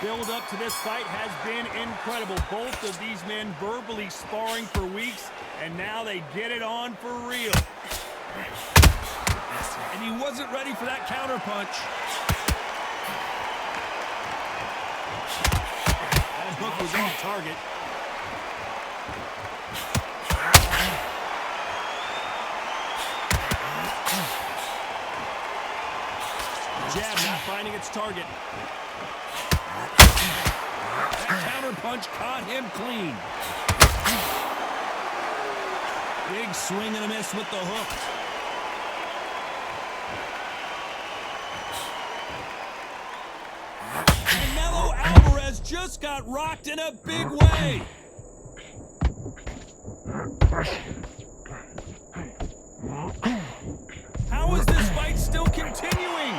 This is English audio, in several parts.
build-up to this fight has been incredible. Both of these men verbally sparring for weeks, and now they get it on for real. And he wasn't ready for that counter punch. That hook was on target. Jab not finding its target. That counter punch caught him clean. Big swing and a miss with the hook. Canelo Alvarez just got rocked in a big way. How is this fight still continuing?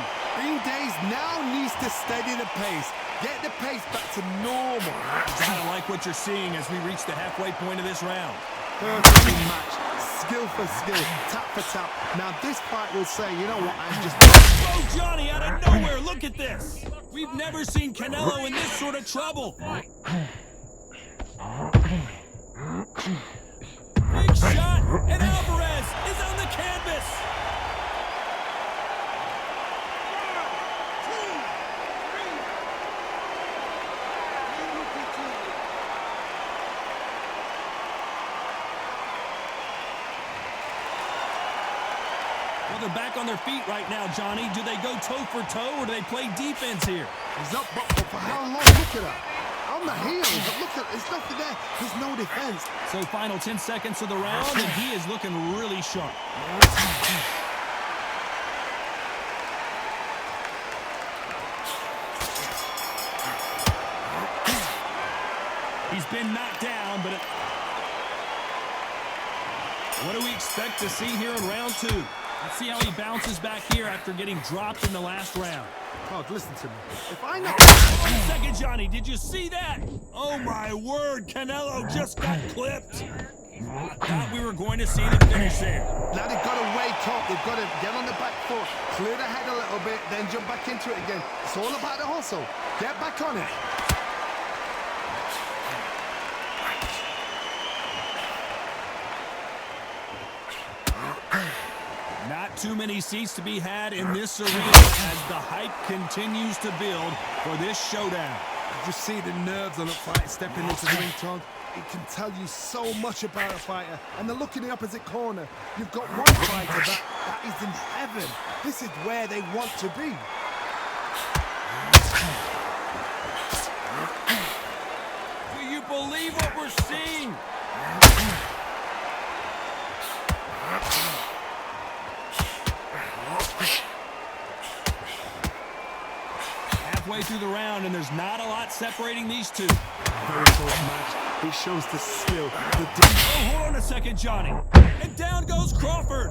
Days now needs to steady the pace. Get the pace back to normal. Kind of like what you're seeing as we reach the halfway point of this round. Perfectly matched. Skill for skill. Tap for tap. Now this fight will say, you know what, I'm just... Oh, Johnny, out of nowhere. Look at this. We've never seen Canelo in this sort of trouble. Big shot, and Alvarez is on the canvas. Well, they're back on their feet right now, Johnny. Do they go toe for toe, or do they play defense here? He's up, but for how long? Look at that. On the heels, but look at, there's nothing there. There's no defense. So final 10 seconds of the round, and he is looking really sharp. He's been knocked down, but what do we expect to see here in round 2? Let's see how he bounces back here after getting dropped in the last round. Oh, listen to me. If I know... Wait a second, Johnny. Did you see that? Oh, my word. Canelo just got clipped. Thought we were going to see the finish there. Now they've got to wake up. They've got to get on the back foot, clear the head a little bit, then jump back into it again. It's all about the hustle. Get back on it. Not too many seats to be had in this arena as the hype continues to build for this showdown. You see the nerves on a fight stepping into the ring, Tom. It can tell you so much about a fighter. And the look in the opposite corner. You've got one fighter that is in heaven. This is where they want to be. Do you believe what we're seeing? Halfway through the round, and there's not a lot separating these two. Very close match. It shows the skill. Oh, hold on a second, Johnny. And down goes Crawford.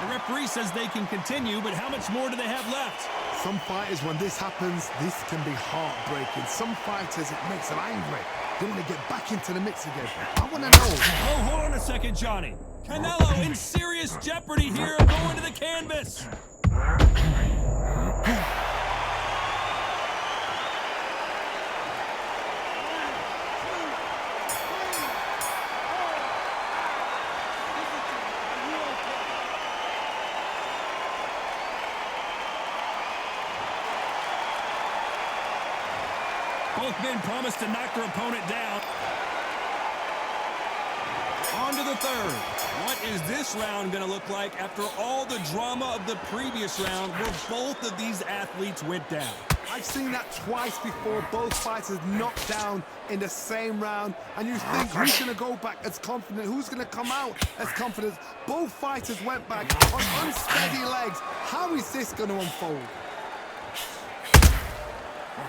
The referee says they can continue, but how much more do they have left? Some fighters, when this happens, this can be heartbreaking. Some fighters, it makes them angry. They want to get back into the mix again. I want to know. Oh, hold on a second, Johnny. Canelo in serious jeopardy here, going to the canvas. Both men promised to knock their opponent down. On to the third. What is this round going to look like after all the drama of the previous round where both of these athletes went down? I've seen that twice before, both fighters knocked down in the same round, and you think who's going to go back as confident, who's going to come out as confident. Both fighters went back on unsteady legs. How is this going to unfold?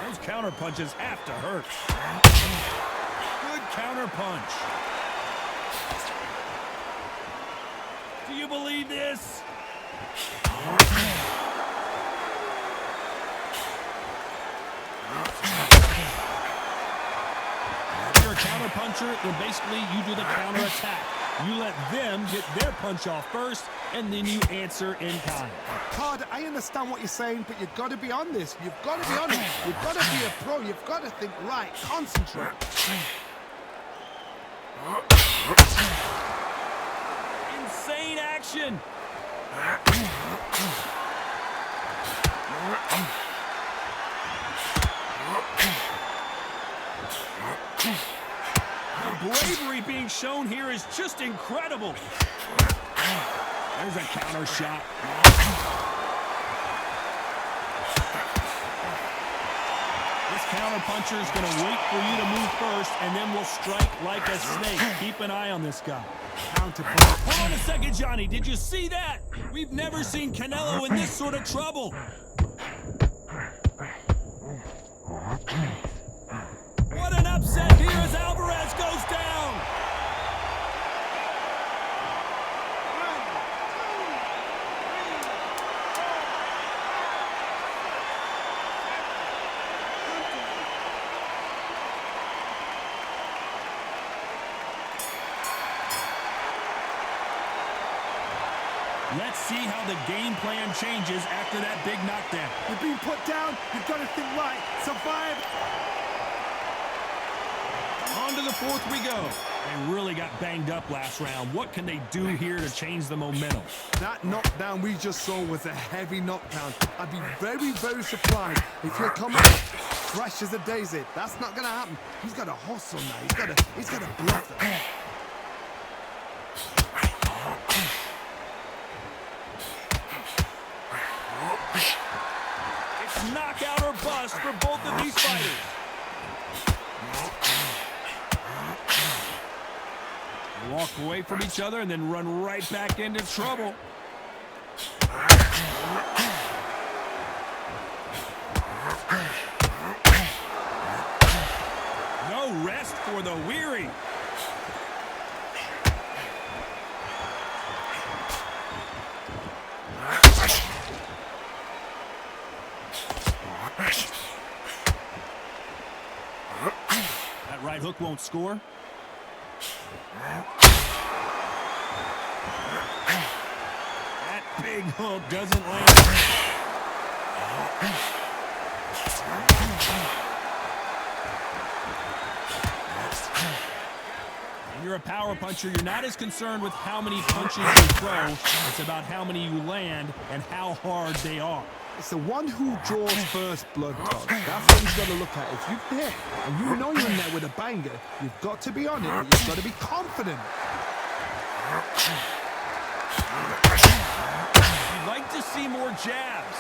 Those counter punches have to hurt. Good counter punch. Do you believe this? counter-puncher, then basically you do the counter-attack. You let them get their punch off first, and then you answer in kind. Todd, I understand what you're saying, but you've got to be on this. You've got to be on it. You've got to be a pro. You've got to think, right, concentrate. Insane action. The bravery being shown here is just incredible. There's a counter shot. This counter puncher is going to wait for you to move first, and then will strike like a snake. Keep an eye on this guy. Counter punch. Hold on a second, Johnny. Did you see that? We've never seen Canelo in this sort of trouble. What an upset here as Alvarez goes down. Let's see how the game plan changes after that big knockdown. You're being put down. You've got to think right. Survive. On to the fourth we go. They really got banged up last round. What can they do here to change the momentum? That knockdown we just saw was a heavy knockdown. I'd be very, very surprised if he'll come out fresh as a daisy. That's not going to happen. He's got to hustle now. He's got to bluff it. It's knockout or bust for both of these fighters. They walk away from each other and then run right back into trouble. No rest for the weary. That right hook won't score. That big hook doesn't land. When you're a power puncher, you're not as concerned with how many punches you throw. It's about how many you land and how hard they are. It's the one who draws first blood, Todd. That's what you've got to look at. If you hit and you know you're in there with a banger, you've got to be on it, but you've got to be confident. You'd like to see more jabs.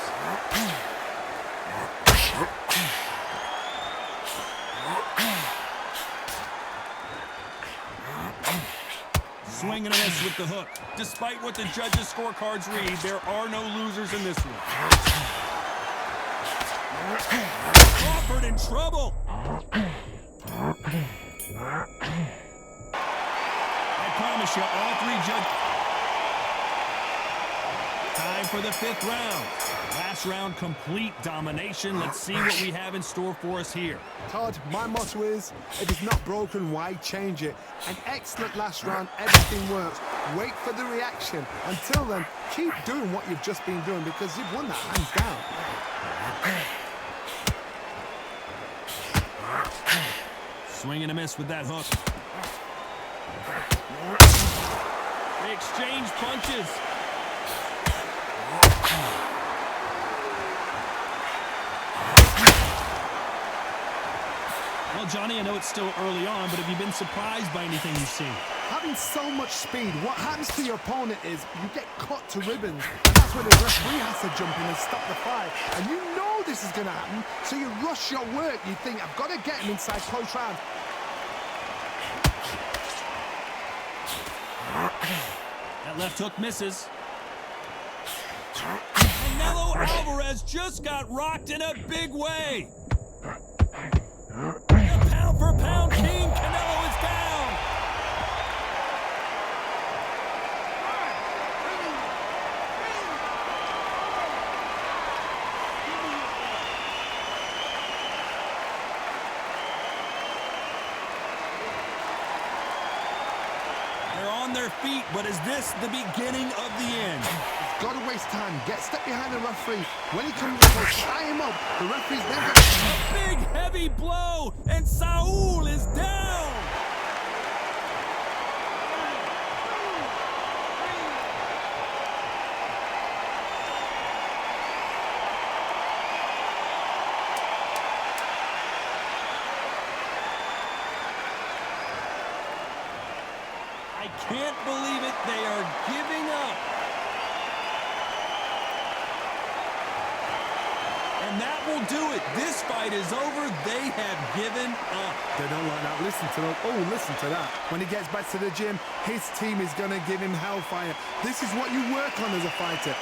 Swing and a miss with the hook. Despite what the judges' scorecards read, there are no losers in this one. Crawford in trouble. I promise you, all three judges. Time for the fifth round. Last round, complete domination. Let's see what we have in store for us here. Todd, my motto is, if it's not broken, why change it? An excellent last round, everything works. Wait for the reaction. Until then, keep doing what you've just been doing because you've won that hands down. Swing and a miss with that hook. They exchange punches. Well, Johnny, I know it's still early on, but have you been surprised by anything you've seen? Having so much speed, what happens to your opponent is you get cut to ribbons, and that's where the referee has to jump in and stop the fight. And you know this is going to happen, so you rush your work. You think, I've got to get him inside close round. That left hook misses. Canelo Alvarez just got rocked in a big way. The pound-for-pound king, Canelo, is down. on their feet, but is this the beginning of the end? Got to waste time. Step behind the referee. When he comes up, tie him up. The referee's then got a big, heavy blow, and Saul is down. I can't believe it. They are giving up. And that will do it. This fight is over. They have given up. They don't like that. Listen to them. Oh, listen to that. When he gets back to the gym, his team is going to give him hellfire. This is what you work on as a fighter.